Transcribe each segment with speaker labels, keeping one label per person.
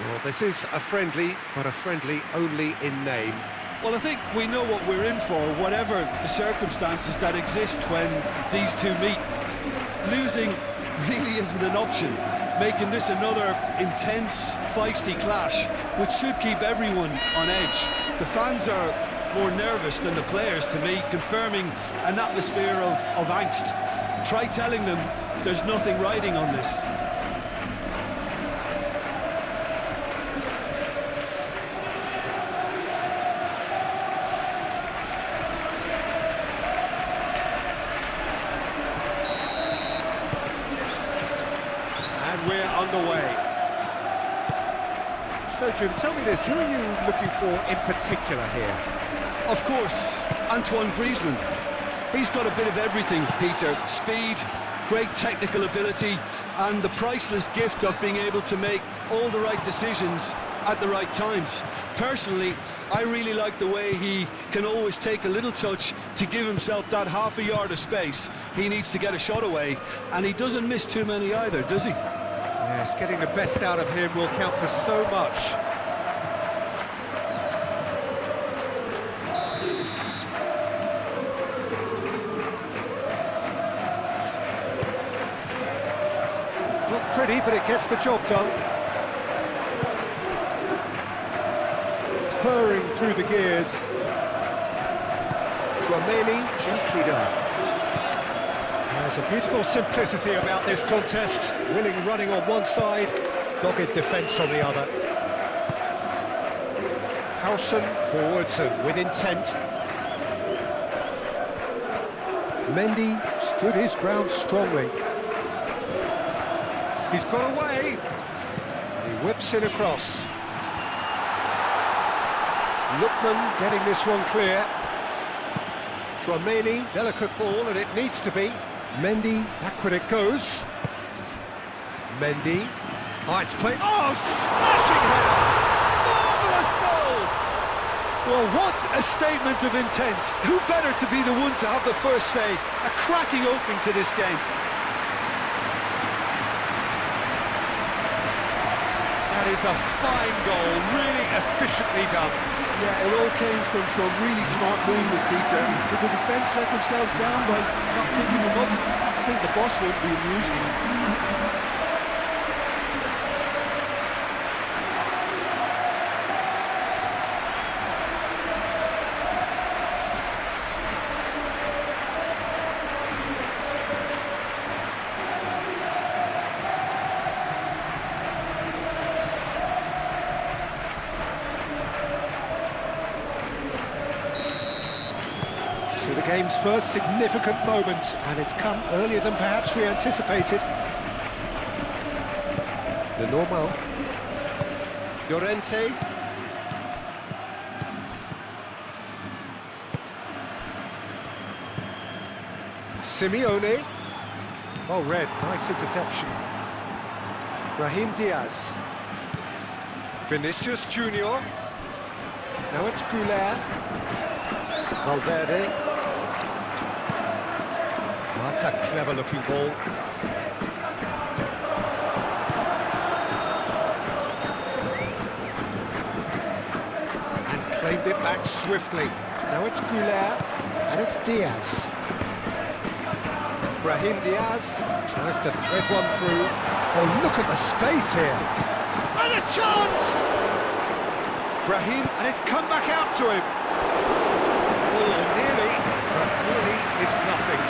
Speaker 1: Well, this is a friendly, but a friendly only in name.
Speaker 2: Well, I think we know what we're in for, whatever the circumstances that exist when these two meet. Losing really isn't an option, making this another intense, feisty clash, which should keep everyone on edge. The fans are more nervous than the players, to me, confirming an atmosphere of angst. Try telling them there's nothing riding on this.
Speaker 1: And we're underway. So, Jim, tell me this, who are you looking for in particular here?
Speaker 2: Of course, Antoine Griezmann. He's got a bit of everything, Peter. Speed, great technical ability, and the priceless gift of being able to make all the right decisions at the right times. Personally, I really like the way he can always take a little touch to give himself that half a yard of space. He needs to get a shot away, and he doesn't miss too many either, does he?
Speaker 1: Yes, getting the best out of him will count for so much. Not pretty, but it gets the job done. Purring through the gears. Chouameni, gently done. There's a beautiful simplicity about this contest. Willing running on one side, dogged defence on the other. Howson forwards and with intent. Mendy stood his ground strongly. He's got away. He whips it across. Lookman getting this one clear. Chouameni, delicate ball, and it needs to be. Mendy, backward it goes. Mendy. Oh, it's played. Oh, smashing header! Marvellous goal!
Speaker 2: Well, what a statement of intent. Who better to be the one to have the first say? A cracking opening to this game.
Speaker 1: That is a fine goal, really efficiently done.
Speaker 2: Yeah, it all came from some really smart movement, Peter. Did the defence let themselves down by not picking them up? I think the boss won't be amused.
Speaker 1: So the game's first significant moment, and it's come earlier than perhaps we anticipated. The normal. Llorente. Simeone. Well read, nice interception. Brahim Diaz. Vinicius Junior. Now it's Goulart. Valverde. That's a clever-looking ball. And claimed it back swiftly. Now it's Goulart, and it's Diaz. Brahim Diaz tries to thread one through. Oh, look at the space here. And a chance! Brahim, and it's come back out to him. Oh, nearly, but nearly is nothing.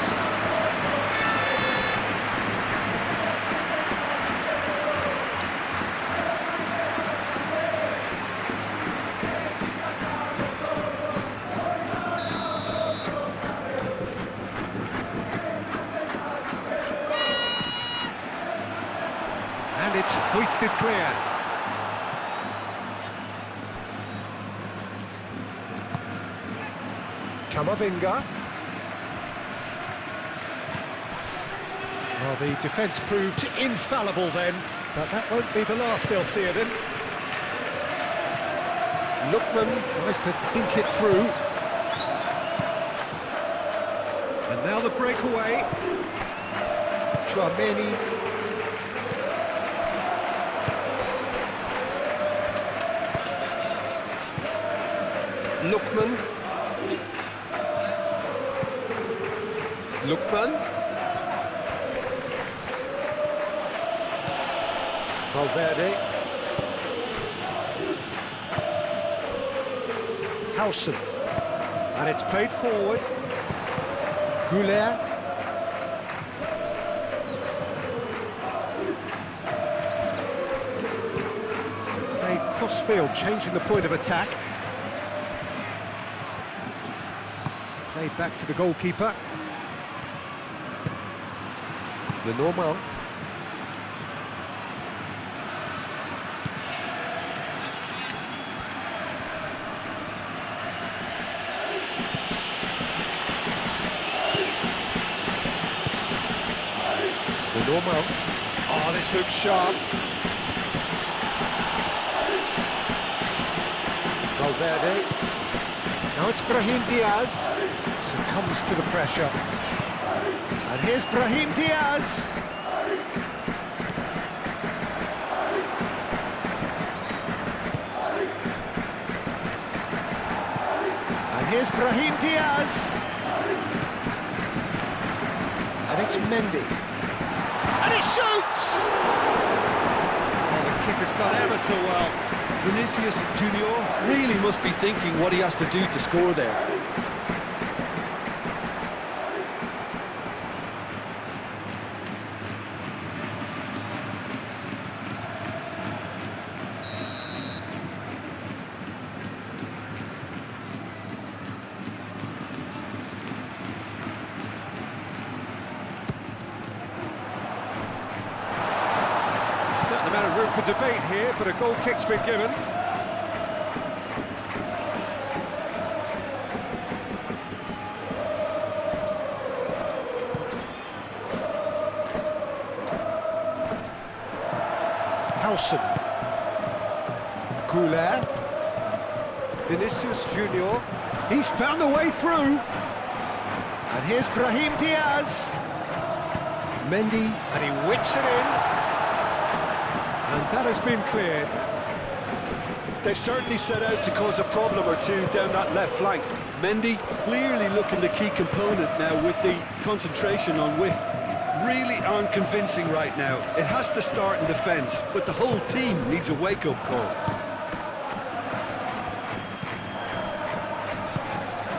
Speaker 1: And it's hoisted clear. Camavinga. Well, the defence proved infallible then, but that won't be the last they'll see of him. Lookman tries to dink it through. And now the breakaway. Chouameni. Lookman. Lookman. Valverde. Howson. And it's played forward. Goulet. Played cross-field, changing the point of attack. Played back to the goalkeeper. Lenormand. Lenormand. Oh, this looks sharp. Valverde. Now it's Brahim Diaz. Succumbs to the pressure. And here's Brahim Diaz. And here's Brahim Diaz. And it's Mendy. And he shoots! Oh, the kick has done ever so well.
Speaker 2: Vinicius Junior really must be thinking what he has to do to score there.
Speaker 1: Certain amount of room for debate here, but a goal kick's been given. Howson. Goulet. Vinicius Junior. He's found a way through. And here's Brahim Diaz. Mendy, and he whips it in. And that has been cleared.
Speaker 2: They've certainly set out to cause a problem or two down that left flank. Mendy clearly looking the key component now with the concentration on width. Really aren't convincing right now. It has to start in defence, but the whole team needs a wake-up call.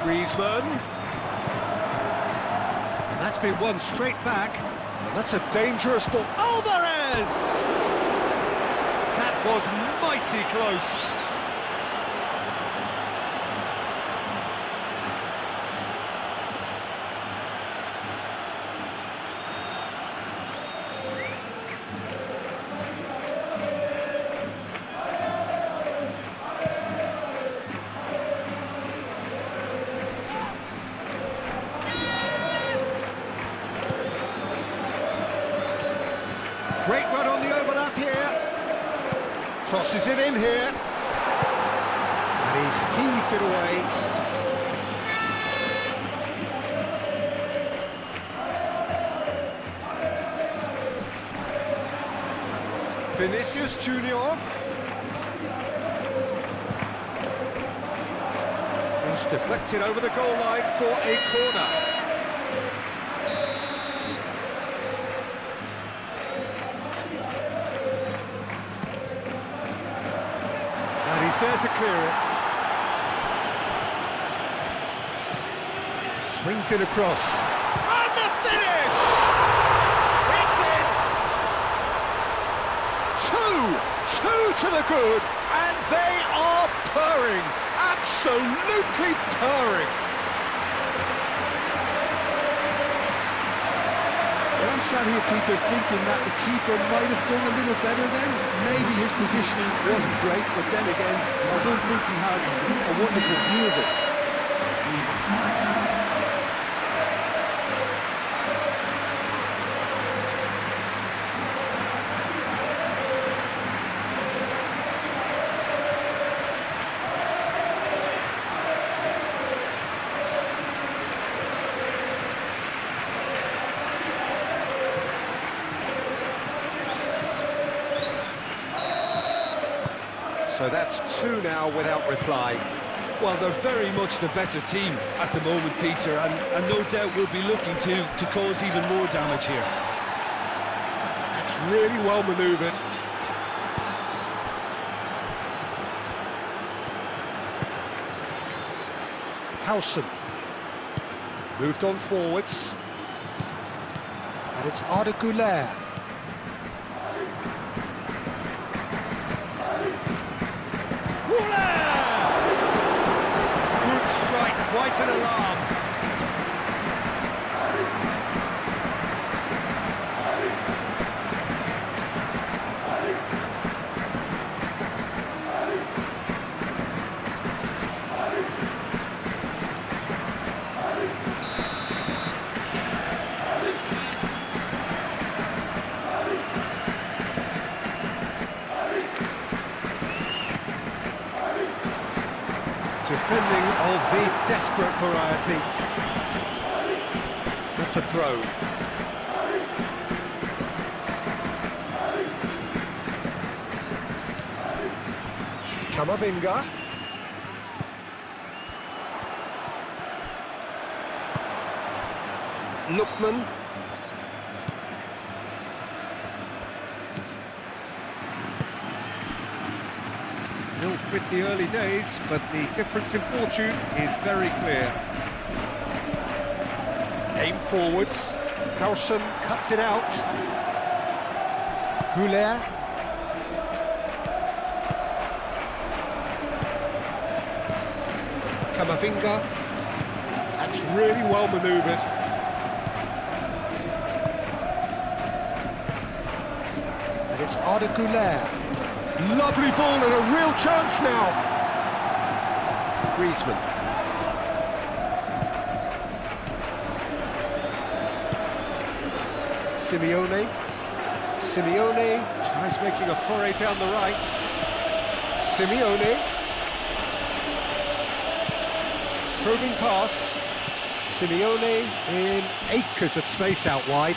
Speaker 1: Griezmann. That's been won straight back. And that's a dangerous ball. Alvarez! That was mighty close. Great run on the overlap here. Crosses it in here. And he's heaved it away. Vinicius Junior. Cross deflected over the goal line for a corner. He's there to clear it. Swings it across. And the finish! It's in! 2 to the good, and they are purring. Absolutely purring.
Speaker 2: Well, I'm sat here, Peter, thinking that the keeper might have done a little better then. Maybe his positioning wasn't great, but then again, I don't think he had a wonderful view of it.
Speaker 1: So that's 2 now without reply.
Speaker 2: Well, they're very much the better team at the moment, Peter, and no doubt will be looking to cause even more damage here.
Speaker 1: That's really well manoeuvred. Howson. Moved on forwards. And it's Arda Güler. Good strike, quite an alarm. Defending of the desperate variety. That's a throw. Camavinga. Lookman. Still pretty early days, but the difference in fortune is very clear. Aim forwards. Howson cuts it out. Güler. Camavinga. That's really well manoeuvred. And it's Arda Güler. Lovely ball and a real chance now. Griezmann. Simeone tries making a foray down the right. Simeone. Probing pass. Simeone in acres of space out wide.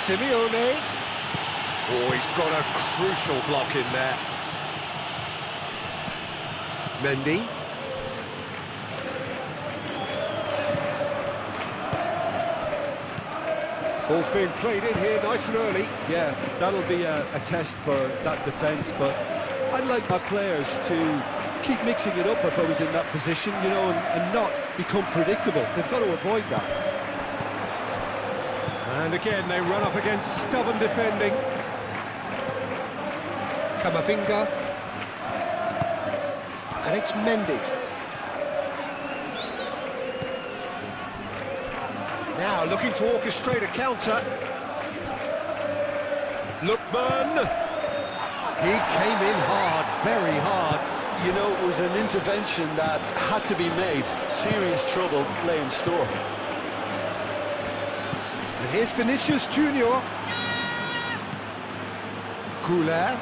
Speaker 1: Simeone. Oh, he's got a crucial block in there. Mendy. Ball's being played in here nice and early.
Speaker 2: Yeah, that'll be a test for that defence, but I'd like my players to keep mixing it up if I was in that position, you know, and not become predictable. They've got to avoid that.
Speaker 1: And again, they run up against stubborn defending. Camavinga. And it's Mendy. Now looking to orchestrate a counter. Lookman. He came in hard, very hard.
Speaker 2: You know, it was an intervention that had to be made. Serious trouble lay in store.
Speaker 1: And here's Vinicius Junior. Güler.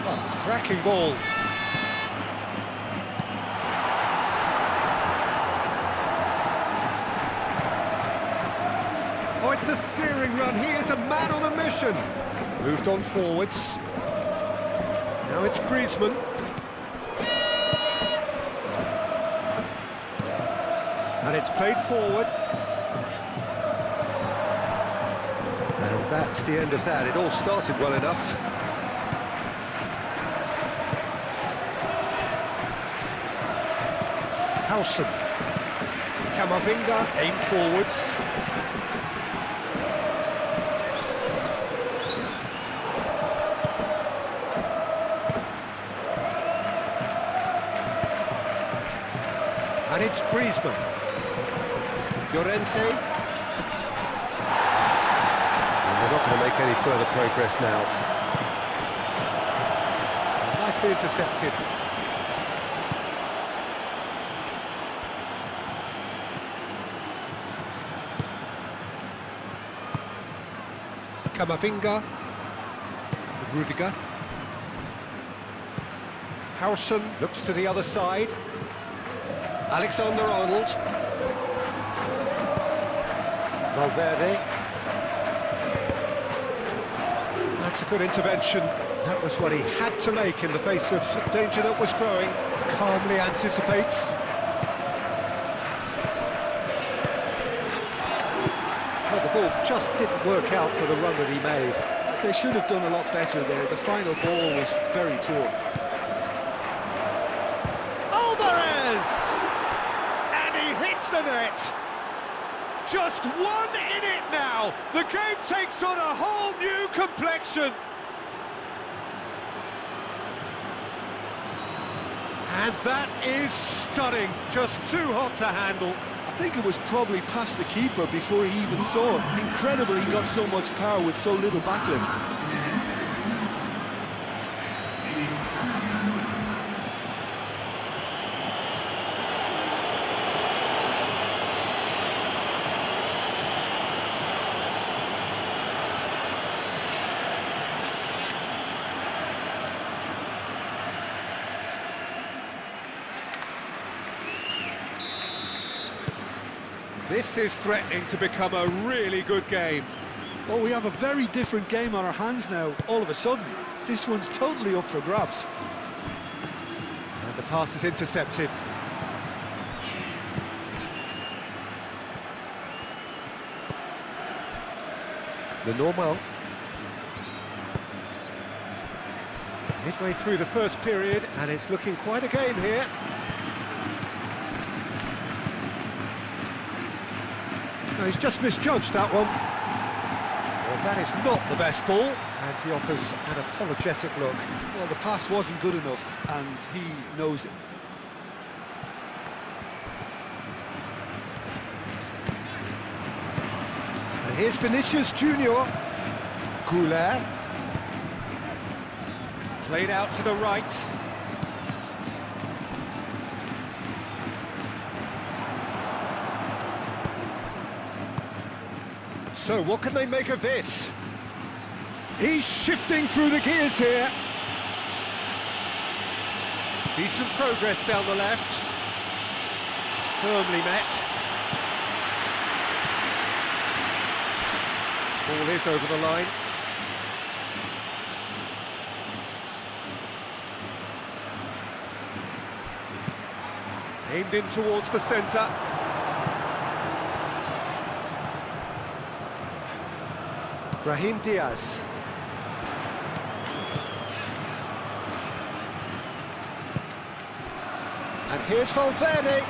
Speaker 1: Oh, cracking ball. Oh, it's a searing run. He is a man on a mission. Moved on forwards. Now it's Griezmann. And it's played forward. And that's the end of that. It all started well enough. Howson. Camavinga, aim forwards. And it's Griezmann. Llorente. And they're not going to make any further progress now. Nicely intercepted. Camavinga. Rudiger. Howson looks to the other side. Alexander-Arnold. Valverde. That's a good intervention. That was what he had to make in the face of danger that was growing. Calmly anticipates. Well, the ball just didn't work out for the run that he made.
Speaker 2: They should have done a lot better there. The final ball was very poor.
Speaker 1: Alvarez! And he hits the net! Just 1 in it now! The game takes on a whole new complexion! And that is stunning, just too hot to handle.
Speaker 2: I think it was probably past the keeper before he even saw it. Incredible he got so much power with so little backlift.
Speaker 1: This is threatening to become a really good game.
Speaker 2: Well, we have a very different game on our hands now, all of a sudden. This one's totally up for grabs.
Speaker 1: And the pass is intercepted. The normal. Midway through the first period, and it's looking quite a game here. No, he's just misjudged that one. Well, that is not the best ball, and he offers an apologetic look.
Speaker 2: Well, the pass wasn't good enough, and he knows it.
Speaker 1: And here's Vinicius Junior. Goulet. Played out to the right. So what can they make of this? He's shifting through the gears here. Decent progress down the left. Firmly met. Ball is over the line. Aimed in towards the centre. Brahim Diaz. And here's Valverde.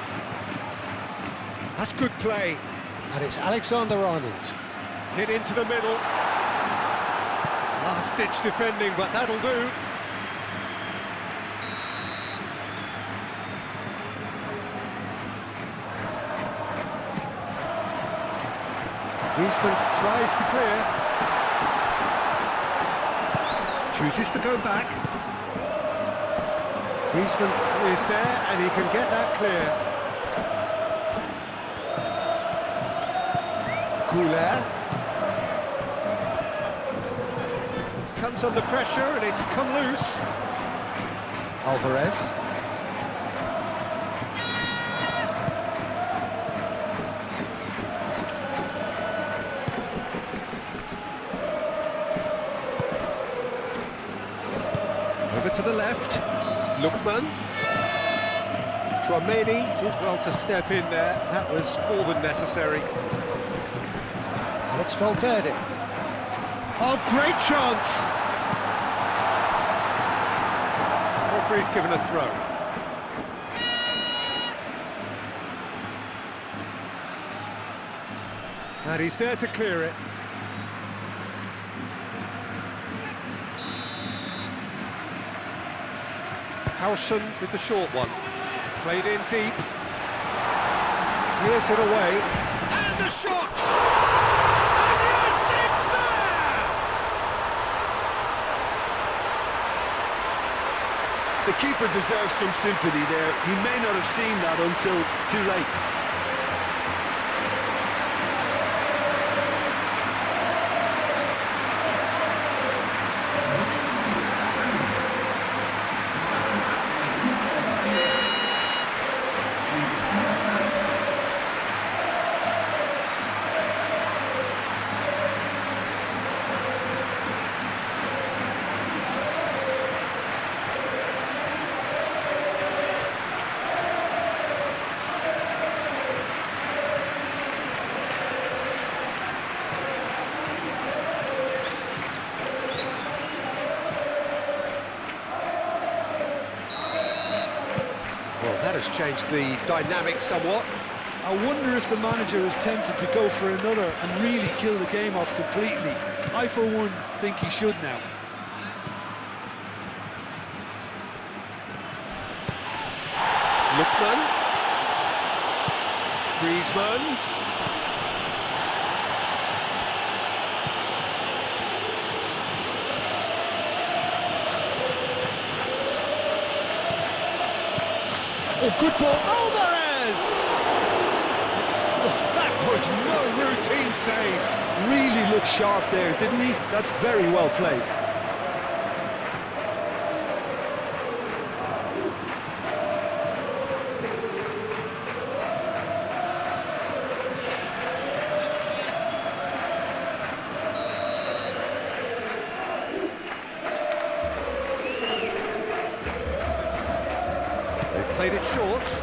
Speaker 1: That's good play. And it's Alexander-Arnold. Hit into the middle. Last-ditch defending, but that'll do. Griezmann tries to clear. Chooses to go back. Griezmann is there and he can get that clear. Goulet. Comes under pressure and it's come loose. Alvarez. Over to the left, Lookman. Tchouaméni did well to step in there, that was more than necessary. And it's Valverde. Oh, great chance! Referee's given a throw. And he's there to clear it. Howson with the short one. Played in deep. Clears it away. And the shot! And yes, it's there!
Speaker 2: The keeper deserves some sympathy there. He may not have seen that until too late.
Speaker 1: Well, that has changed the dynamic somewhat.
Speaker 2: I wonder if the manager is tempted to go for another and really kill the game off completely. I, for one, think he should now.
Speaker 1: Lookman. Griezmann. Oh, good ball. Alvarez! Oh, that was no routine save.
Speaker 2: Really looked sharp there, didn't he? That's very well played.
Speaker 1: Played it short.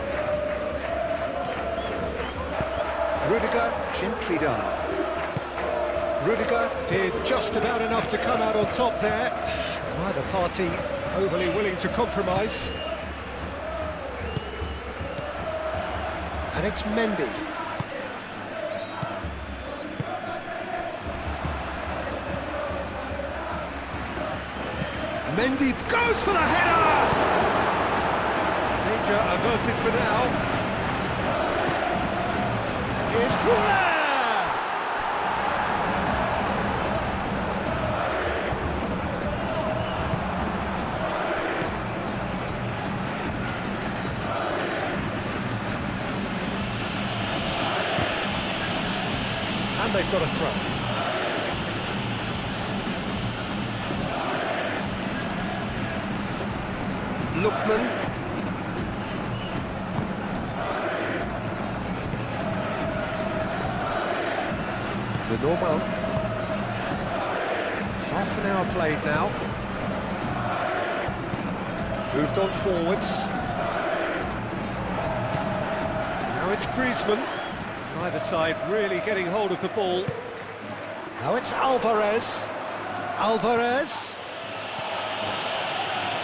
Speaker 1: Rudiger, gently done. Rudiger did just about enough to come out on top there. Neither party overly willing to compromise. And it's Mendy. Mendy goes for the header! Danger averted for now. And here's Muller! And they've got a throw. Lookman. The normal. Half an hour played now. Moved on forwards. Now it's Griezmann. Either side really getting hold of the ball. Now it's Alvarez. Alvarez.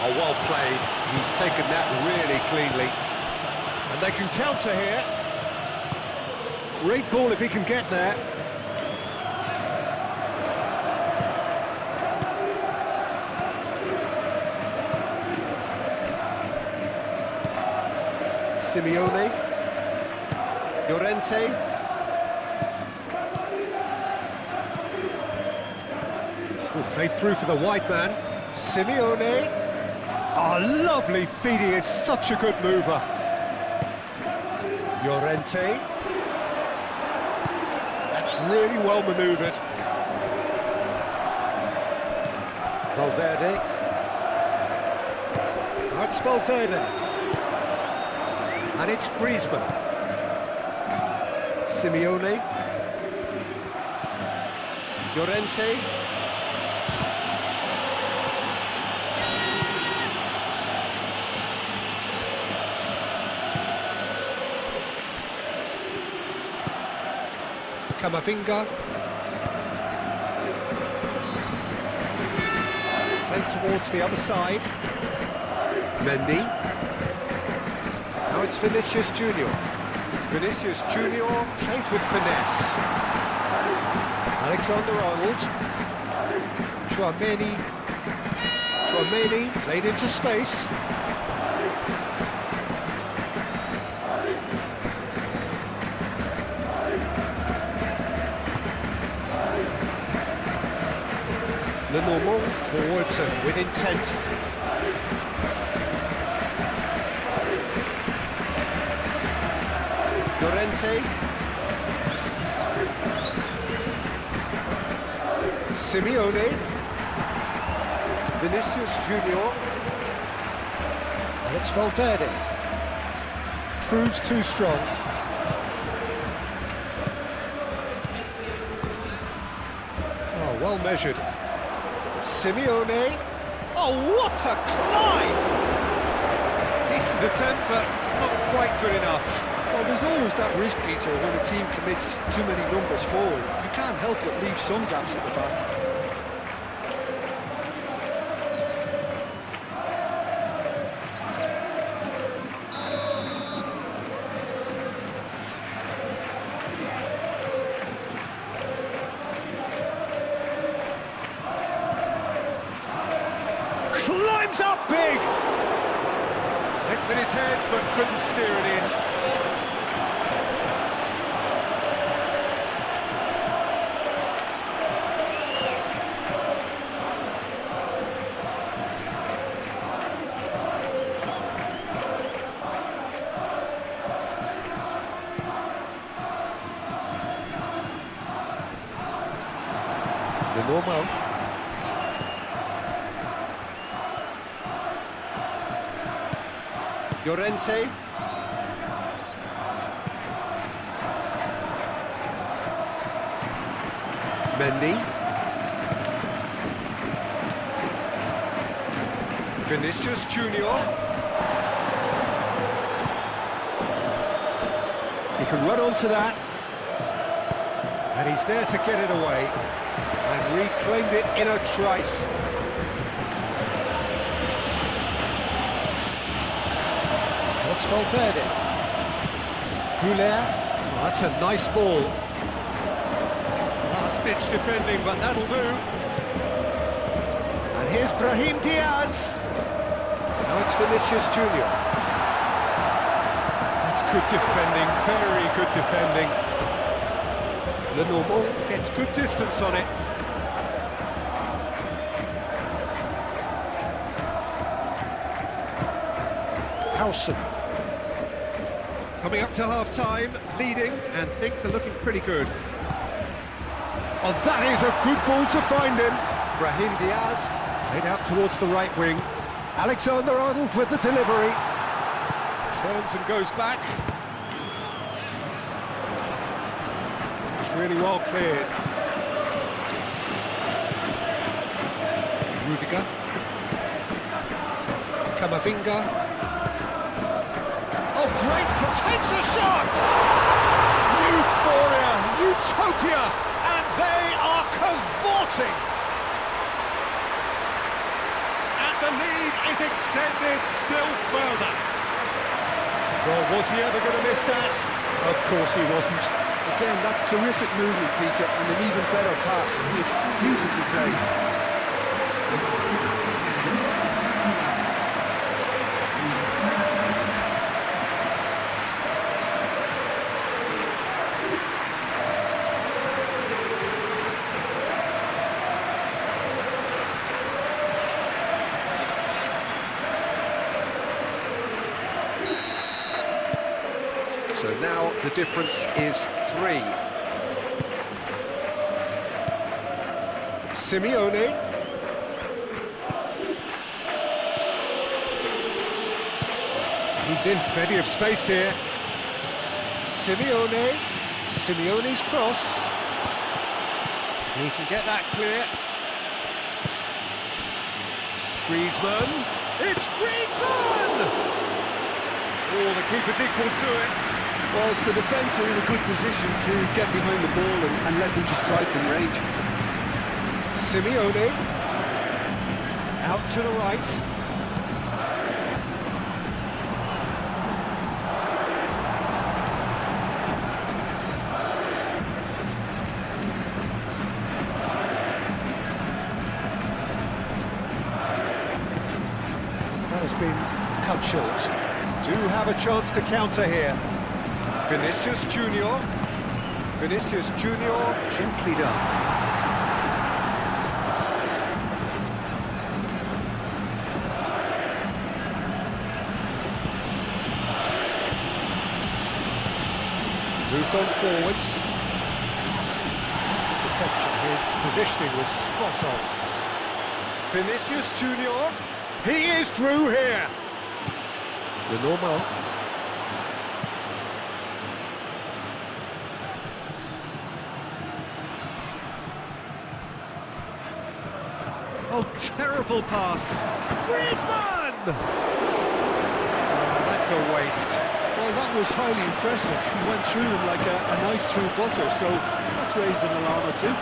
Speaker 1: Oh, well played. He's taken that really cleanly. And they can counter here. Great ball if he can get there. Simeone, Llorente, played through for the white man, Simeone, oh lovely feed, he is such a good mover, Llorente, that's really well manoeuvred, Valverde, that's Valverde. And it's Griezmann. Simeone. Llorente. Camavinga. Played towards the other side. Mendy. Now it's Vinicius Junior. Vinicius Junior played with finesse. Alexander-Arnold. Tchouaméni. Tchouaméni played into space. Lenormand forwards and with intent. Llorente. Simeone. Vinicius Junior. And it's Valverde. Proves too strong. Oh, well measured. Simeone. Oh, what a climb! Decent attempt, but not quite good enough.
Speaker 2: Well, there's always that risk, Peter, when a team commits too many numbers forward. You can't help but leave some gaps at the back.
Speaker 1: clear it in. The normal. Llorente. Mendy. Vinicius Junior. He can run onto that. And he's there to get it away. And reclaimed it in a trice. What's Valverde? Fuller. Oh, that's a nice ball. Last-ditch defending, but that'll do. And here's Brahim Diaz. Now it's Vinicius Junior. That's good defending, very good defending. Le Normand gets good distance on it. Howson. Coming up to half-time, leading, and things are looking pretty good. Oh, that is a good ball to find him. Brahim Diaz, played out towards the right wing. Alexander-Arnold with the delivery. Turns and goes back. It's really well cleared. Rudiger. Camavinga. Oh, great, takes a shot! Euphoria, utopia, and they are cavorting! And the lead is extended still further. Well, was he ever going to miss that? Of course he wasn't.
Speaker 2: Again, that's terrific movement, Peter, and an even better pass. It's beautifully played.
Speaker 1: So now the difference is 3. Simeone. He's in plenty of space here. Simeone. Simeone's cross. He can get that clear. Griezmann. It's Griezmann! Oh, the keeper's equal to it.
Speaker 2: Well, the defence are in a good position to get behind the ball and let them just drive from range.
Speaker 1: Simeone. Out to the right. That has been cut short. Do have a chance to counter here. Vinicius Junior. Vinicius Junior, gently done. Moved on forwards. That's interception. His positioning was spot on. Vinicius Junior. He is through here. The normal. Oh, terrible pass. Griezmann! That's a waste.
Speaker 2: Well, that was highly impressive. He went through them like a knife through butter, so that's raised an alarm or two.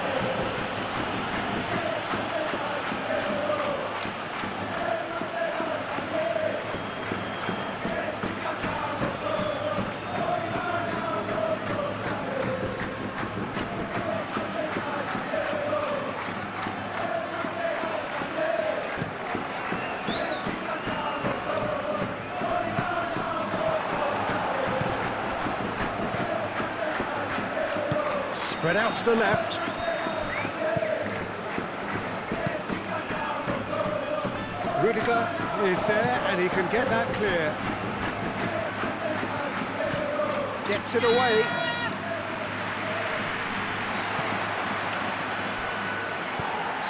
Speaker 1: Spread out to the left. Rudiger is there, and he can get that clear. Gets it away.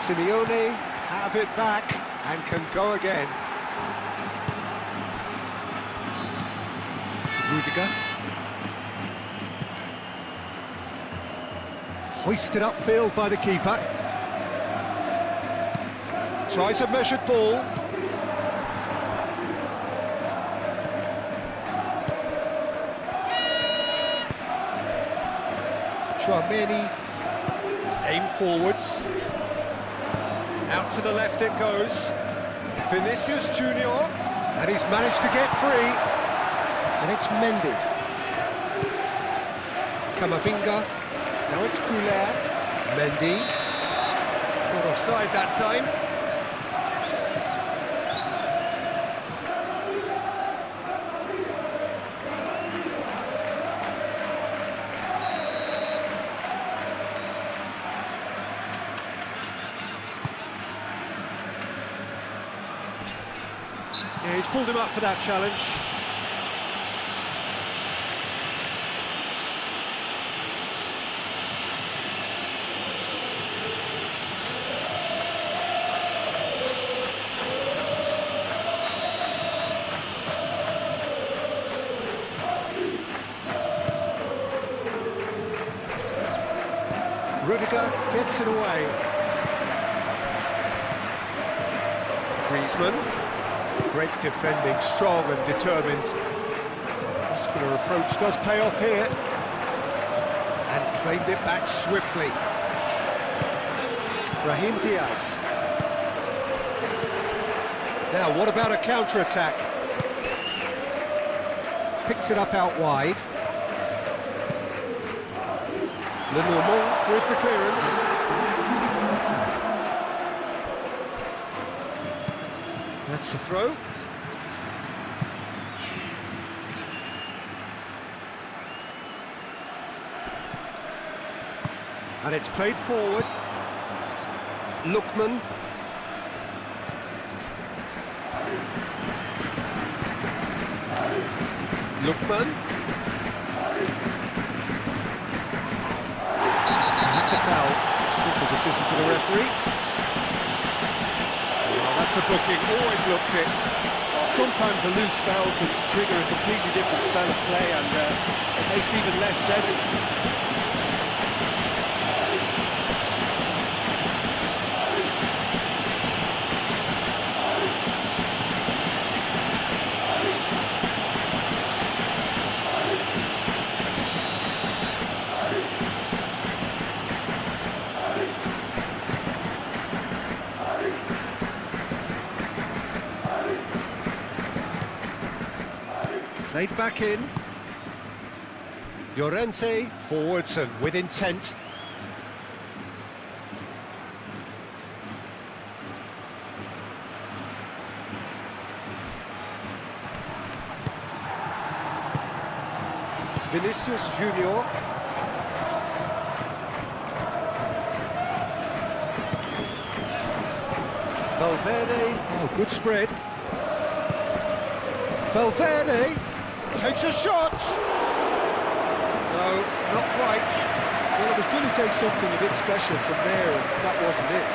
Speaker 1: Simeone have it back and can go again. Rudiger. Hoisted upfield by the keeper. Tries a measured ball. Chouameni, aim forwards. Out to the left it goes. Vinicius Junior, and he's managed to get free. And it's Mendy. Camavinga. Now it's Goulet. Mendy. Not offside that time. Yeah, he's pulled him up for that challenge. Rudiger gets it away. Griezmann. Great defending, strong and determined. Muscular approach does pay off here. And claimed it back swiftly. Brahim Diaz. Now, what about a counter-attack? Picks it up out wide. Lenormand with the clearance. That's the throw. And it's played forward. Lookman. Lookman. That's a foul. Simple decision for the referee. That's a booking, always looked it.
Speaker 2: Sometimes a loose foul can trigger a completely different spell of play, and it makes even less sense.
Speaker 1: Played back in. Llorente forwards and with intent. Vinicius Junior. Valverde. Oh, good spread. Valverde takes a shot. No, not quite.
Speaker 2: Well, it was going to take something a bit special from there, and that wasn't it.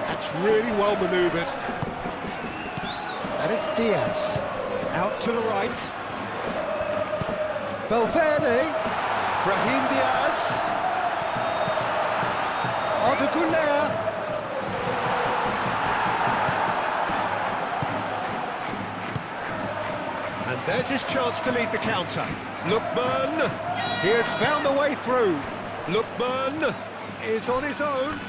Speaker 1: That's really well manoeuvred. And it's Diaz. Out to the right. Valverde. Brahim Diaz. Arda Güler. And there's his chance to lead the counter. Lookman. He has found a way through. Lookman is on his own.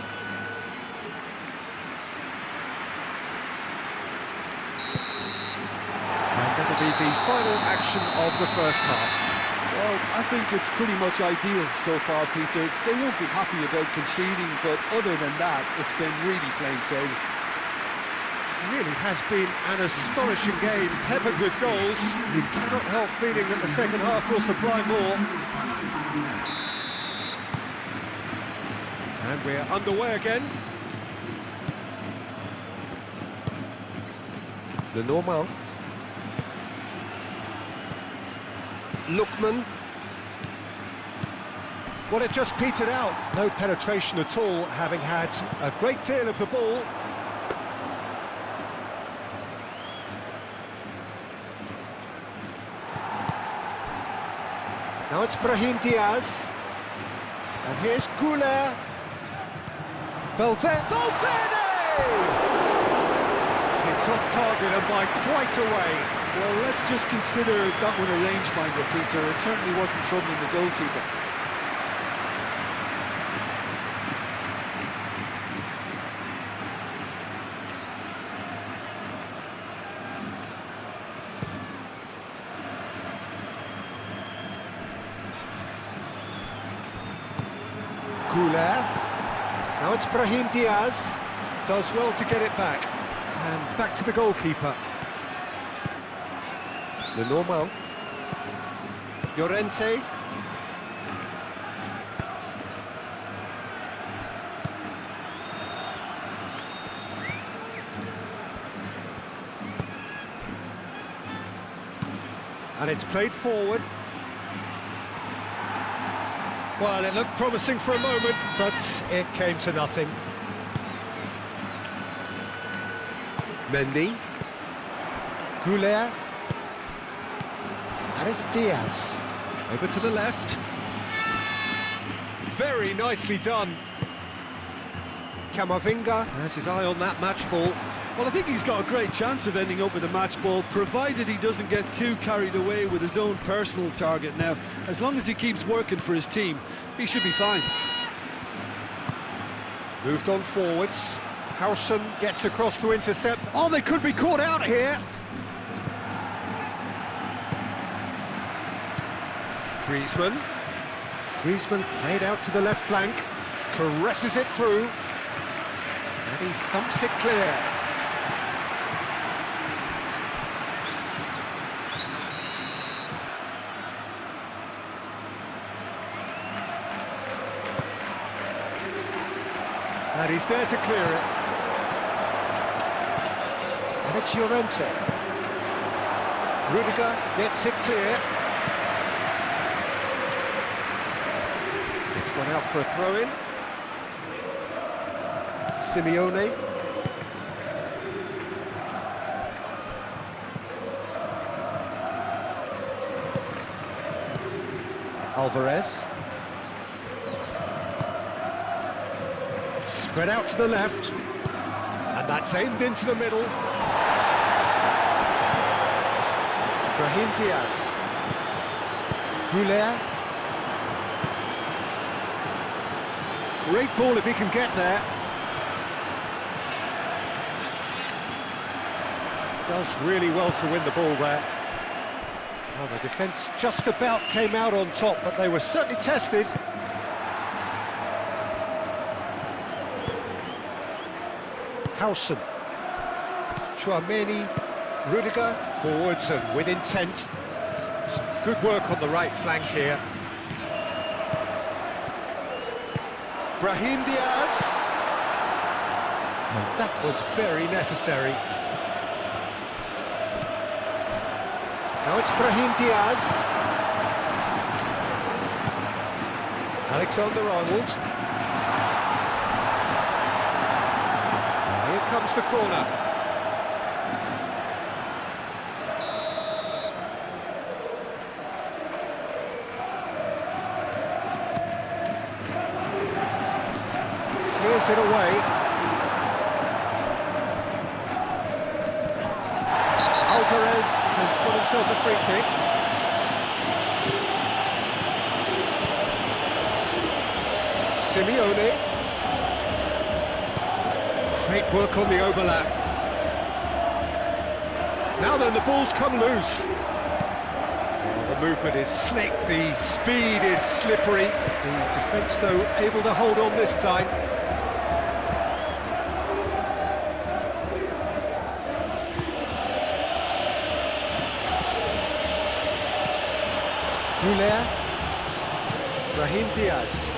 Speaker 1: And that'll be the final action of the first half.
Speaker 2: Well, I think it's pretty much ideal so far, Peter. They won't be happy about conceding, but other than that, it's been really plain sailing.
Speaker 1: Really has been an astonishing game, peppered with goals. You cannot help feeling that the second half will supply more. And we're underway again. The normal. Lookman. Well, it just petered out. No penetration at all, having had a great deal of the ball. Now it's Brahim Diaz. And here's Goulet. Valverde! It's off target and by quite a way.
Speaker 2: Well, let's just consider that one a rangefinder, Peter. It certainly wasn't troubling the goalkeeper.
Speaker 1: Goulet. Now it's Brahim Diaz. Does well to get it back. And back to the goalkeeper. The normal. Llorente. And it's played forward. Well, it looked promising for a moment, but it came to nothing. Mendy. Goulet. And it's Diaz. Over to the left. Very nicely done. Camavinga has his eye on that match ball.
Speaker 2: Well, I think he's got a great chance of ending up with a match ball, provided he doesn't get too carried away with his own personal target now. As long as he keeps working for his team, he should be fine.
Speaker 1: Moved on forwards. Howson gets across to intercept. Oh, they could be caught out here. Griezmann. Griezmann played out to the left flank. Caresses it through. And he thumps it clear. And he's there to clear it. And it's Llorente. Rudiger gets it clear. It's gone out for a throw-in. Simeone. Alvarez. Spread out to the left, and that's aimed into the middle. Brahim Diaz. Goulet. Great ball if he can get there. Does really well to win the ball there. Well, the defence just about came out on top, but they were certainly tested. Howson, Chouameni, Rudiger, forwards and with intent. Some good work on the right flank here. Brahim Diaz. And that was very necessary. Now it's Brahim Diaz. Alexander-Arnold. Here comes the corner. Clears it away. Alvarez has got himself a free kick. Simeone. Great work on the overlap. Now then, the ball's come loose. Well, the movement is slick, the speed is slippery. The defence, though, able to hold on this time. Goulet. Brahim Diaz.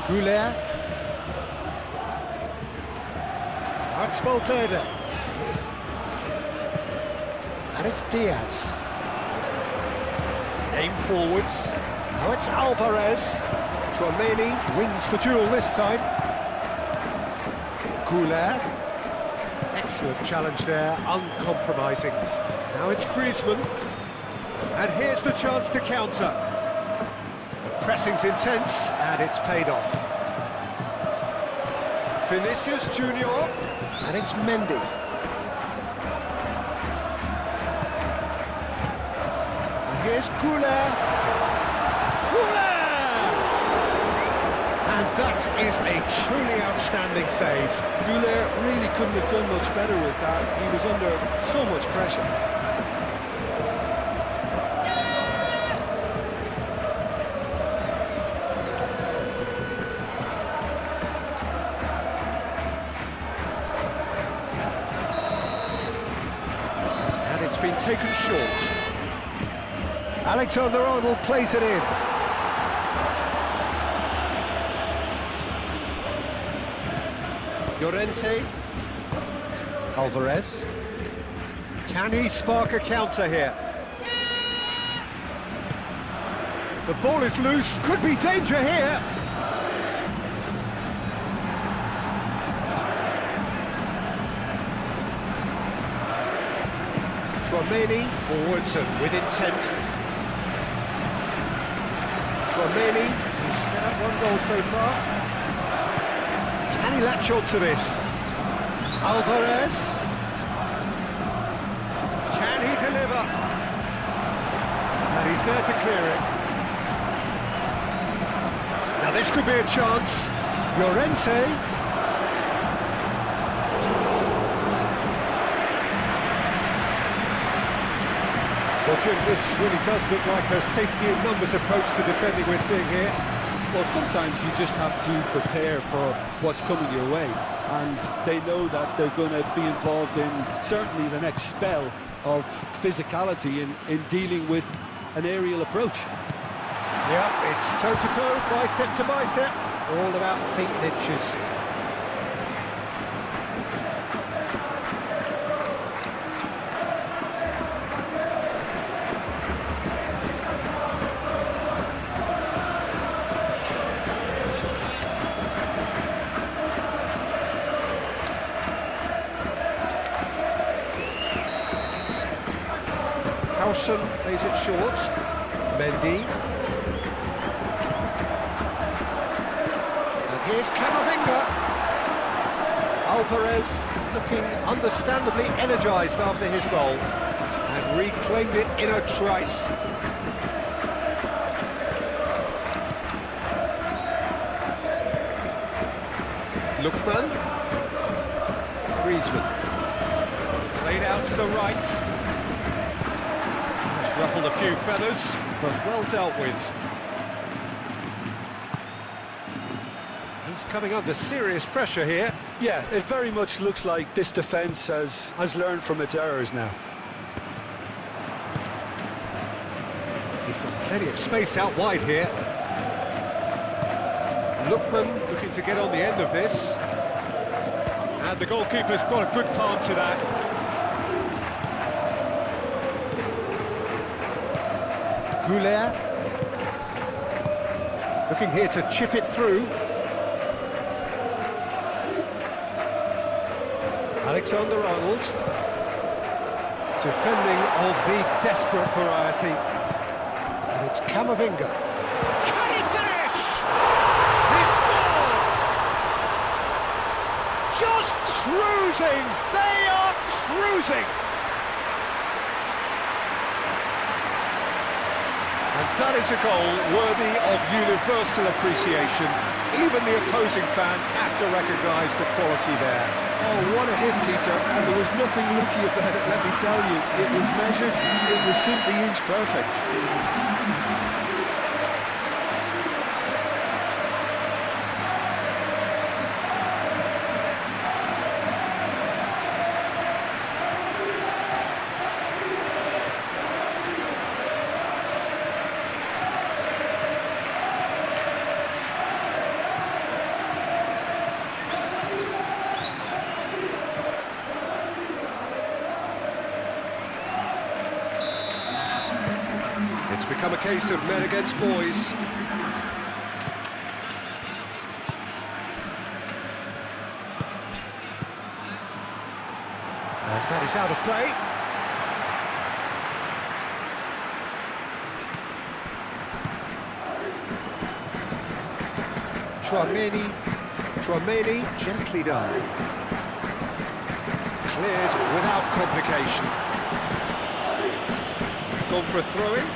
Speaker 1: Goulet. That's Valverde. And it's Diaz. Aim forwards. Now it's Alvarez. Tchouaméni wins the duel this time. Goulet. Excellent challenge there, uncompromising. Now it's Griezmann. And here's the chance to counter. The pressing's intense, and it's paid off. Vinicius Junior. And it's Mendy. Here's Goulet. And that is a truly outstanding save.
Speaker 2: Goulet really couldn't have done much better with that. He was under so much pressure.
Speaker 1: And it's been taken short. Alexander-Arnold plays it in. Llorente. Alvarez. Can he spark a counter here? The ball is loose. Could be danger here. Tchouaméni forwards and with intent. Tchouaméni, he's set up one goal so far. Can he latch on to this? Alvarez. Can he deliver? And he's there to clear it. Now this could be a chance. Llorente. Well, Jim, this really does look like a safety in numbers approach to defending we're seeing here.
Speaker 2: Well, sometimes you just have to prepare for what's coming your way, and they know that they're going to be involved in certainly the next spell of physicality in dealing with an aerial approach.
Speaker 1: Yeah, it's toe-to-toe, bicep to bicep, all about feet and inches. Howson plays it short. Mendy. And here's Camavinga. Alvarez looking understandably energised after his goal. And reclaimed it in a trice. Lookman. Griezmann. Played out to the right. Ruffled a few feathers, but well dealt with. He's coming under serious pressure here.
Speaker 2: Yeah, it very much looks like this defence has learned from its errors now.
Speaker 1: He's got plenty of space out wide here. Lookman looking to get on the end of this. And the goalkeeper's got a good palm to that. Goulet. Looking here to chip it through. Alexander-Arnold. Defending of the desperate variety. And it's Camavinga. Can he finish? He scored! Just cruising! They are cruising! And that is a goal worthy of universal appreciation. Even the opposing fans have to recognise the quality there.
Speaker 2: Oh, what a hit, Peter, and there was nothing lucky about it, let me tell you. It was measured, it was simply inch perfect.
Speaker 1: It's become a case of men against boys. And that is out of play. Chouameni, gently done. Cleared without complication. He's gone for a throw-in.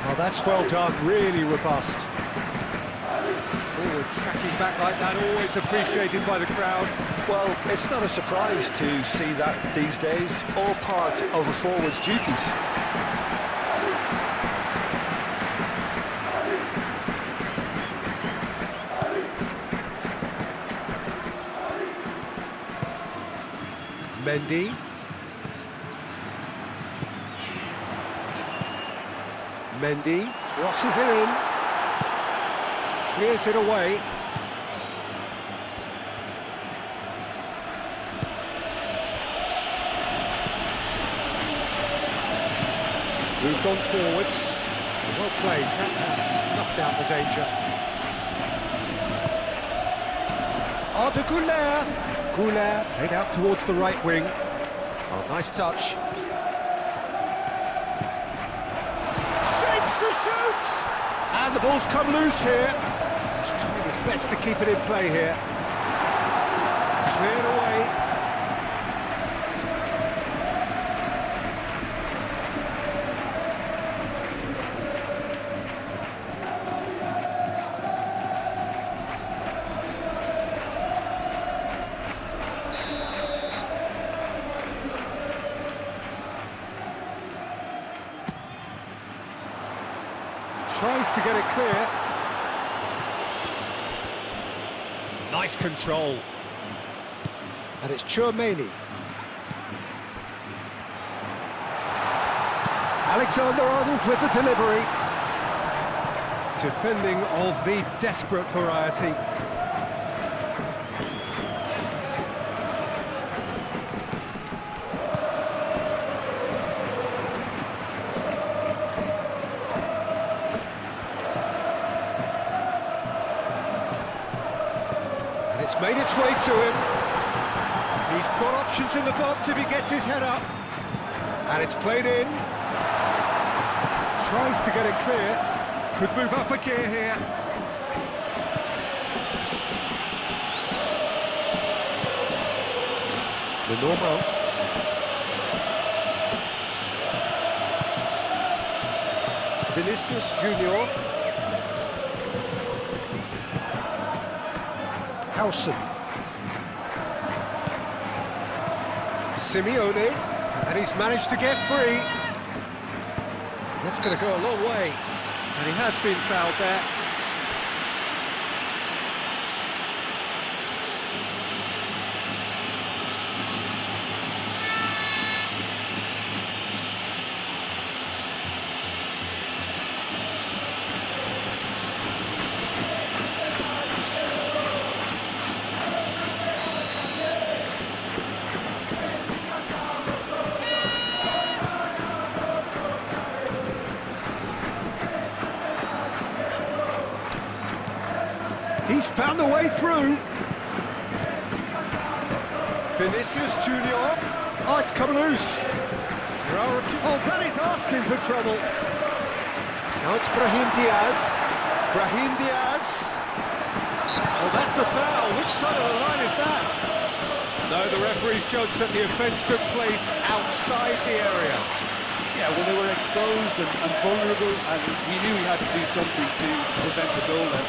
Speaker 1: Oh, that's well done, really robust. Forward tracking back like that, always appreciated by the crowd.
Speaker 2: Well, it's not a surprise to see that these days, all part of a forward's duties.
Speaker 1: Mendy crosses it in, clears it away. Moved on forwards. Well played, that has snuffed out the danger. Arda Güler played out towards the right wing. Oh, nice touch. Shapes to shoot! And the ball's come loose here. He's trying his best to keep it in play here. Cleared away. Tries to get it clear. Nice control. And it's Chouameni. Alexander-Arnold with the delivery. Defending of the desperate variety. It's made its way to him. He's got options in the box if he gets his head up. And it's played in. Tries to get it clear. Could move up a gear here. The normal. Vinicius Junior. Simeone, and he's managed to get free. That's going to go a long way, and he has been fouled there. He's found a way through. Vinicius Junior. Oh, it's come loose. There are a few... Oh, that is asking for trouble. Now it's Brahim Diaz. Brahim Diaz. Oh, that's a foul. Which side of the line is that? No, the referee's judged that the offence took place outside the area.
Speaker 2: Yeah, well, they were exposed and vulnerable, and he knew he had to do something to prevent a goal there.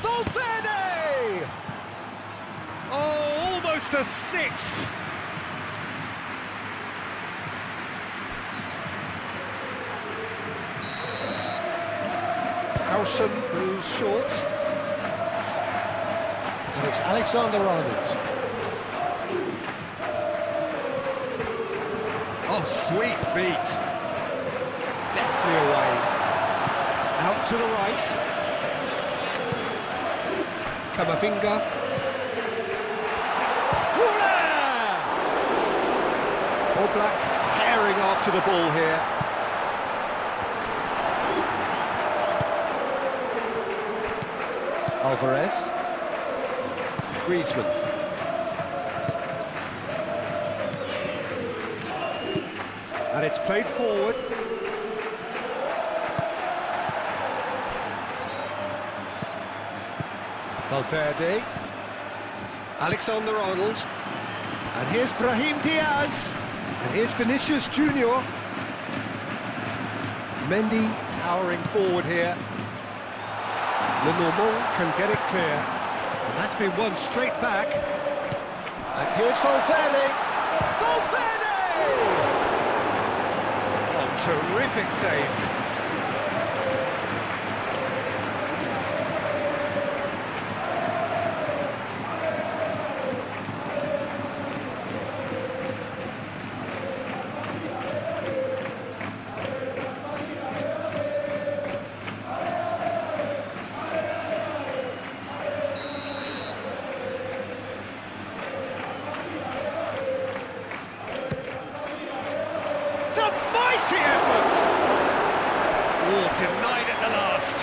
Speaker 1: Valverde! Oh, almost a sixth. Howson moves short. And it's Alexander-Arnold. Oh, sweet feet. Deftly away. Out to the right. Camavinga. Woola! All Black herring after the ball here. Alvarez. Griezmann. And it's played forward. Valverde. Alexander-Arnold. And here's Brahim Diaz. And here's Vinicius Junior. Mendy towering forward here. Lenormand can get it clear. And that's been won straight back. And here's Valverde. Valverde! Oh, terrific save. It's a mighty effort! Oh, denied at the last.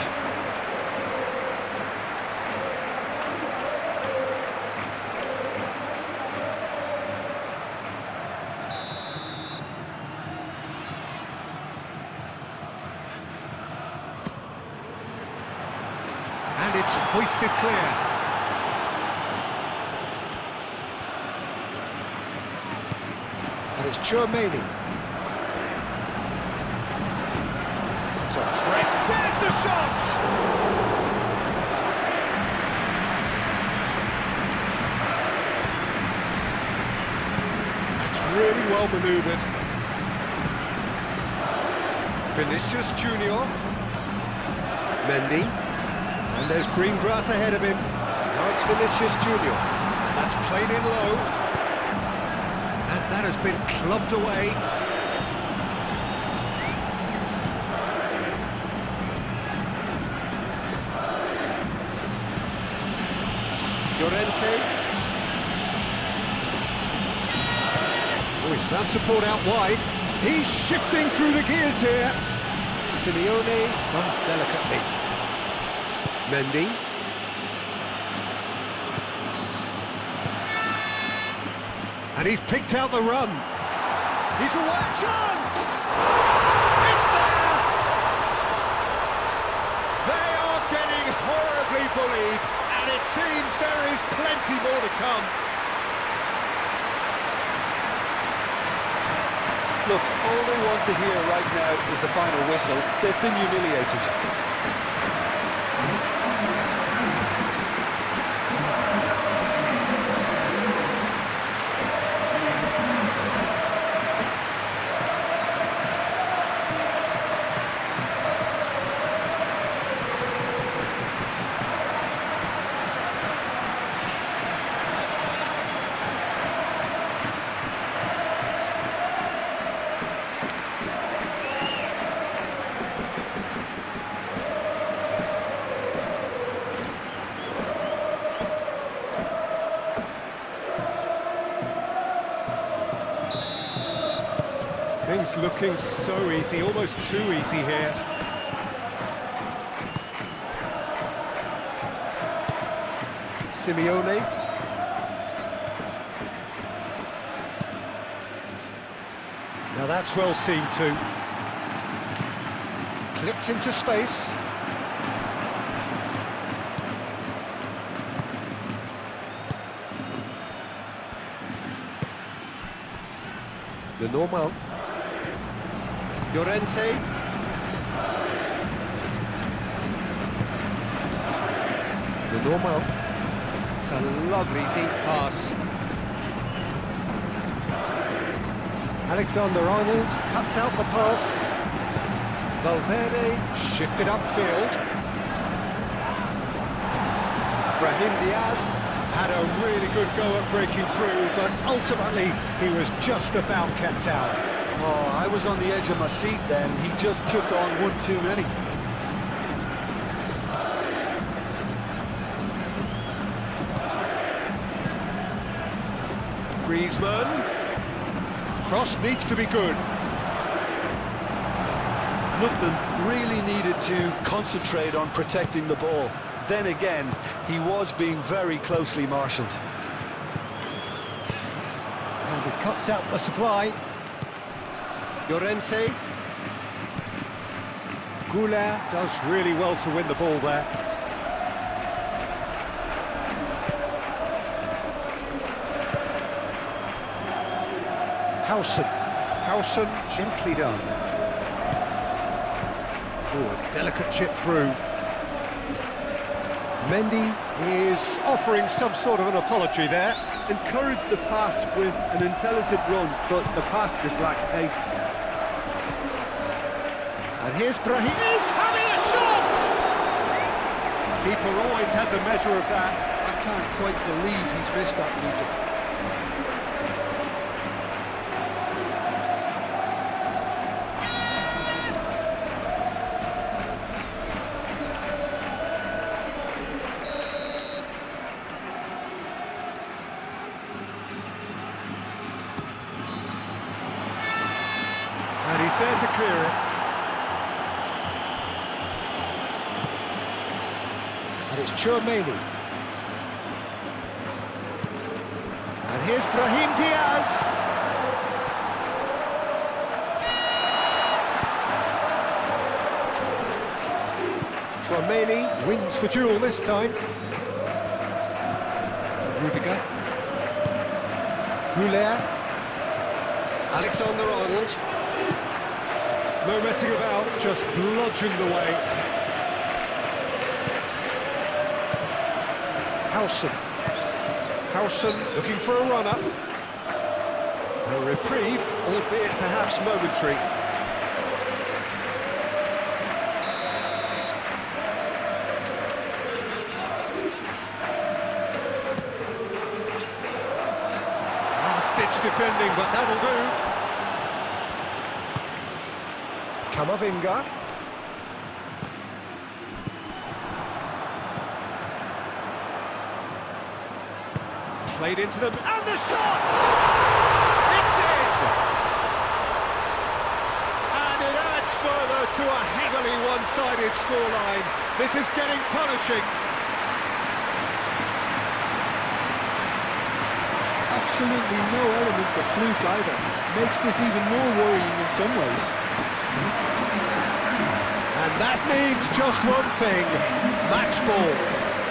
Speaker 1: And it's hoisted clear. And it's Chouameni. There's the shot! That's really well manoeuvred. Vinicius Junior. Mendy. And there's green grass ahead of him. Now it's Vinicius Junior. That's played in low. And that has been clubbed away. Llorente. Oh, he's found support out wide. He's shifting through the gears here. Simeone done delicately. Mendy. And he's picked out the run. He's away. Chance! It's there! They are getting horribly bullied. And it seems there is plenty more to come.
Speaker 2: Look, all they want to hear right now is the final whistle. They've been humiliated.
Speaker 1: Things looking so easy, almost too easy here. Simeone. Now that's well seen too. Clipped into space. The normal. Llorente. The normal. It's a lovely deep pass. Alexander-Arnold cuts out the pass. Valverde shifted upfield. Brahim Diaz had a really good go at breaking through, but ultimately he was just about kept out.
Speaker 2: Oh, I was on the edge of my seat then. He just took on one too many.
Speaker 1: Griezmann. Cross needs to be good.
Speaker 2: Lookman really needed to concentrate on protecting the ball. Then again, he was being very closely marshalled.
Speaker 1: And he cuts out the supply. Llorente. Goulart does really well to win the ball there. Howson gently done. Oh, a delicate chip through. Mendy is offering some sort of an apology there.
Speaker 2: Encouraged the pass with an intelligent run, but the pass just lacked pace.
Speaker 1: And here's Brahim. He's having a shot! Keeper always had the measure of that.
Speaker 2: I can't quite believe he's missed that, Peter.
Speaker 1: And he's there to clear it. And it's Tchouaméni. And here's Brahim Diaz. Tchouaméni wins the duel this time. Rudiger. Goulart. Alexander-Arnold. No messing about, just bludgeoned away. Howson looking for a runner. A reprieve, albeit perhaps momentary. Last-ditch defending, but that'll do. Camavinga. Played into them, and the shot! It's in! And it adds further to a heavily one-sided scoreline. This is getting punishing.
Speaker 2: Absolutely no element of fluke either. Makes this even more worrying in some ways.
Speaker 1: And that means just one thing, match ball.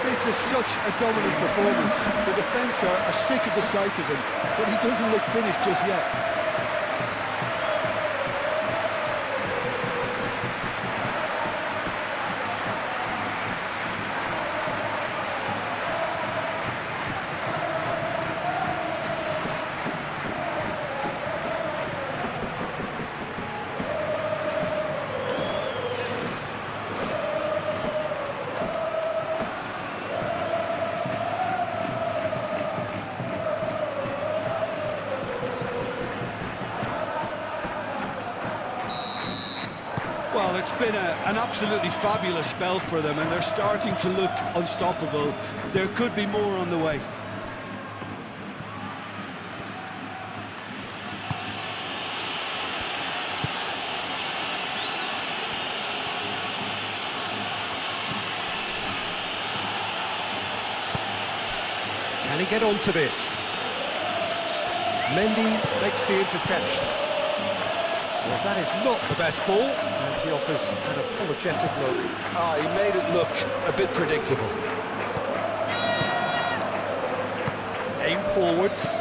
Speaker 2: This is such a dominant performance. The defence are sick of the sight of him, but he doesn't look finished just yet. Well, it's been an absolutely fabulous spell for them, and they're starting to look unstoppable. There could be more on the way.
Speaker 1: he get onto this? Mendy makes the interception. Well, that is not the best ball, and he offers an apologetic look.
Speaker 2: Ah, he made it look a bit predictable.
Speaker 1: Aim forwards.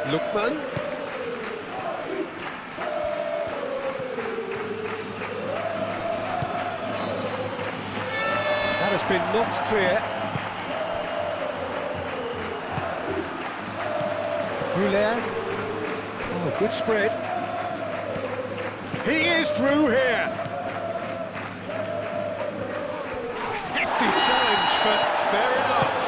Speaker 1: Lookman. That has been knocked clear. Goulet. Oh, good spread. He is through here. Hefty challenge, but fair enough.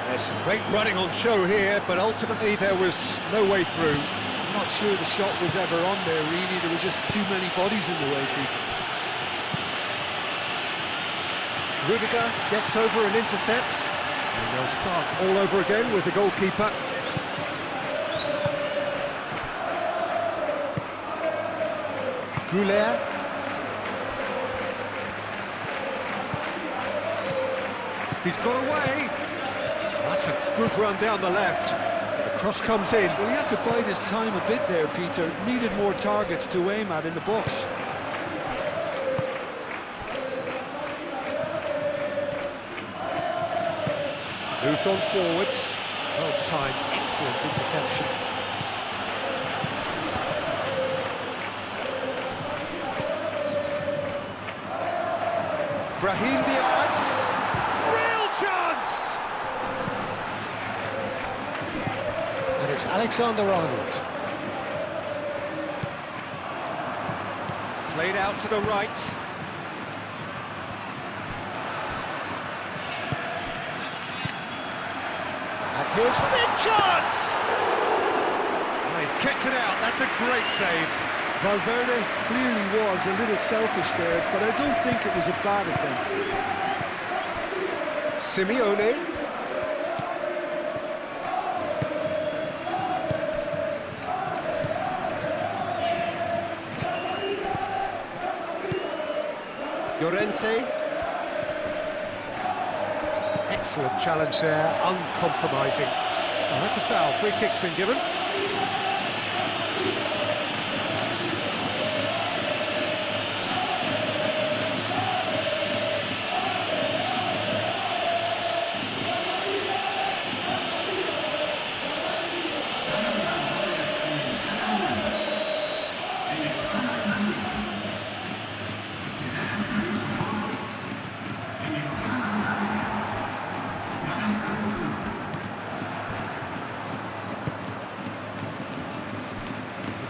Speaker 1: There's some great running on show here, but ultimately there was no way through.
Speaker 2: I'm not sure the shot was ever on there, really. There were just too many bodies in the way, Peter.
Speaker 1: Rudiger gets over and intercepts. And they'll start all over again with the goalkeeper. Goulet. He's got away. That's a good run down the left. The cross comes in.
Speaker 2: Well, he had to bide his time a bit there, Peter. Needed more targets to aim at in the box.
Speaker 1: Moved on forwards. Well timed, excellent interception. Brahim Diaz. Real chance! And it's Alexander-Arnold. Played out to the right. And here's the big chance! Oh, he's kicked it out, that's a great save.
Speaker 2: Valverde clearly was a little selfish there, but I don't think it was a bad attempt.
Speaker 1: Simeone. Llorente. Excellent challenge there, uncompromising. Oh, that's a foul, free kick's been given.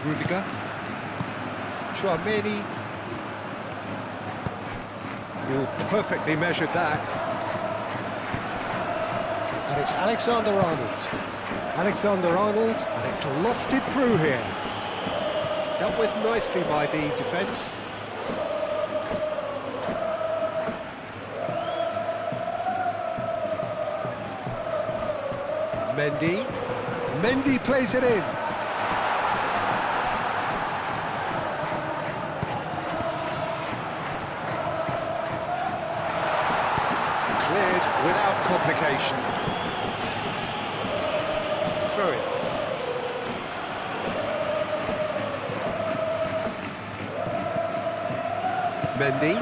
Speaker 1: Rudiger. Chouameni. Oh, perfectly measured that. And it's Alexander-Arnold. Alexander-Arnold, and it's lofted through here. Dealt with nicely by the defence. Mendy. Mendy plays it in. Cleared without complication. Throw it. Mendy.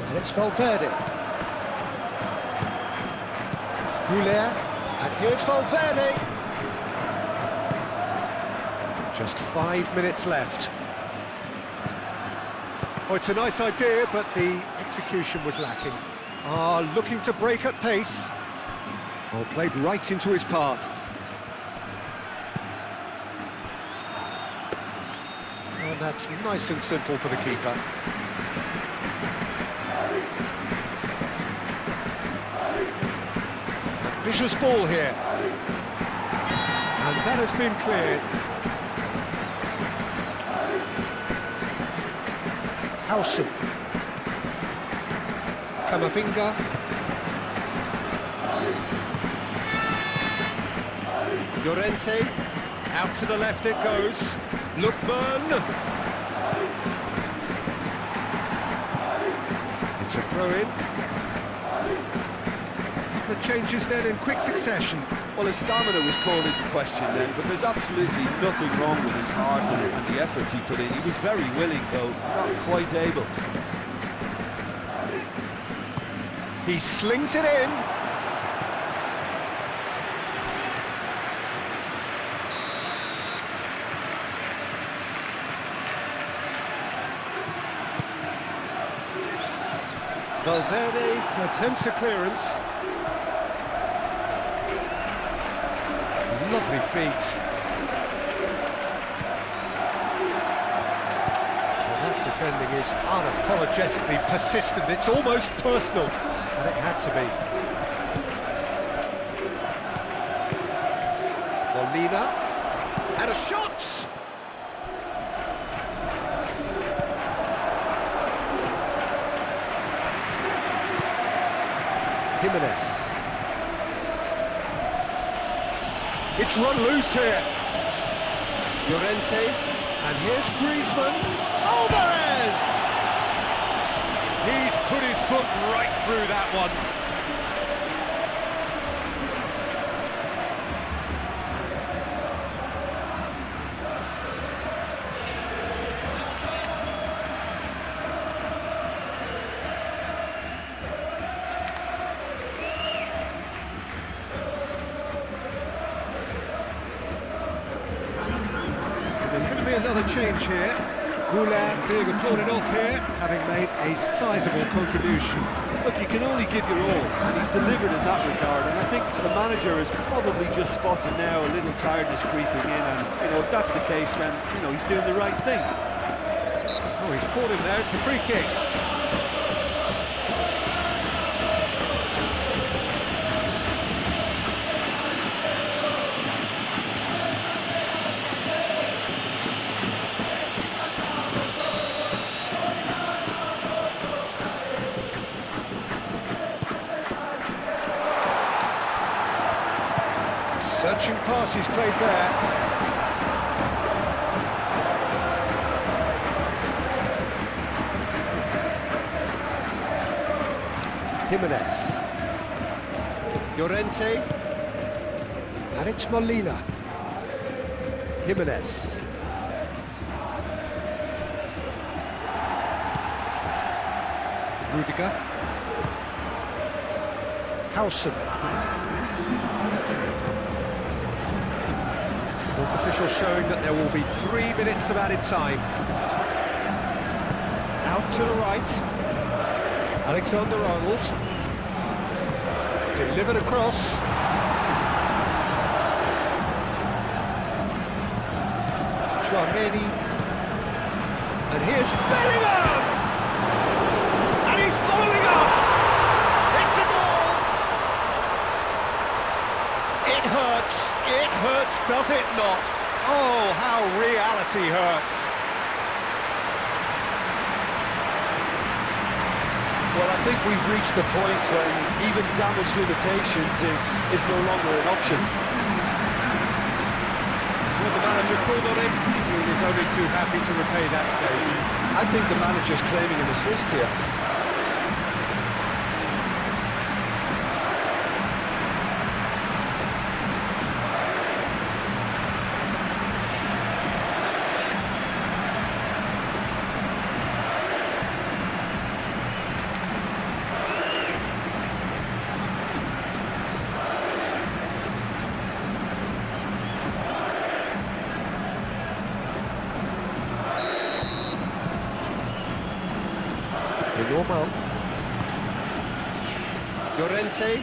Speaker 1: And it's Valverde. Goulet. And here's Valverde. Just 5 minutes left. Oh, it's a nice idea, but the execution was lacking. Looking to break at pace. Oh, played right into his path. And that's nice and simple for the keeper. Vicious ball here. And that has been cleared. Howson. Camavinga. Llorente. Out to the left it goes. Lookman. It's a throw-in. The changes then in quick succession.
Speaker 2: Well, his stamina was called into question then, but there's absolutely nothing wrong with his heart and the efforts he put in. He was very willing, though, not quite able.
Speaker 1: He slings it in. Valverde attempts a clearance. Lovely feet. Well, that defending is unapologetically persistent. It's almost personal, and it had to be. Molina, and a shot! Jimenez. It's run loose here. Llorente, and here's Griezmann. Alvarez! He's put his foot right through that one. There's going to be another change here. Goulart being applauded off here, having made a sizable contribution.
Speaker 2: Look, you can only give your all, and he's delivered in that regard, and I think the manager has probably just spotted now a little tiredness creeping in, and, if that's the case, then, he's doing the right thing.
Speaker 1: Oh, he's caught him there, it's a free kick. Searching pass he's played there. Jimenez. Llorente. And it's Molina. Jimenez. Rudiger. Howson. Fourth official showing that there will be 3 minutes of added time. Out to the right. Alexander-Arnold. Delivered across. Tchouaméni. And here's Bellingham! And he's following up! It's a goal! It hurts, does it not? Oh, how reality hurts.
Speaker 2: Well, I think we've reached the point when even damage limitations is no longer an option.
Speaker 1: When the manager called on him, he was only too happy to repay that fate.
Speaker 2: I think the manager's claiming an assist here.
Speaker 1: Normal. Llorente.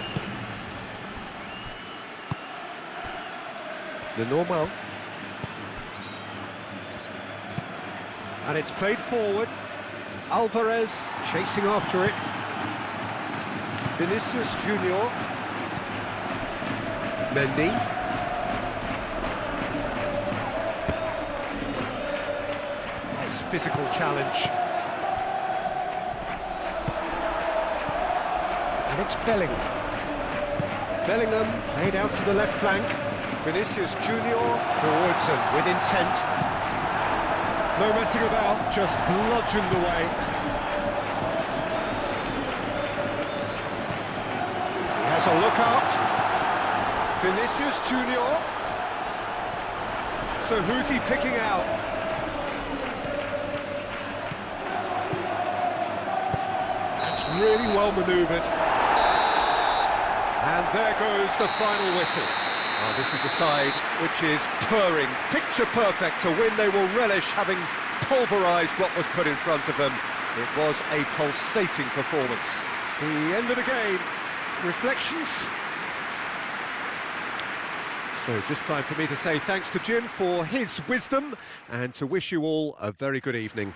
Speaker 1: The normal. And it's played forward. Alvarez chasing after it. Vinicius Junior. Mendy. Nice physical challenge. And it's Bellingham. Bellingham played out to the left flank. Vinicius Junior forwards and with intent. No messing about, just bludgeoned away. So look out. Vinicius Junior. So who's he picking out? That's really well manoeuvred. And there goes the final whistle. Oh, this is a side which is purring, picture perfect, a win they will relish, having pulverised what was put in front of them. It was a pulsating performance. The end of the game. Reflections? So just time for me to say thanks to Jim for his wisdom and to wish you all a very good evening.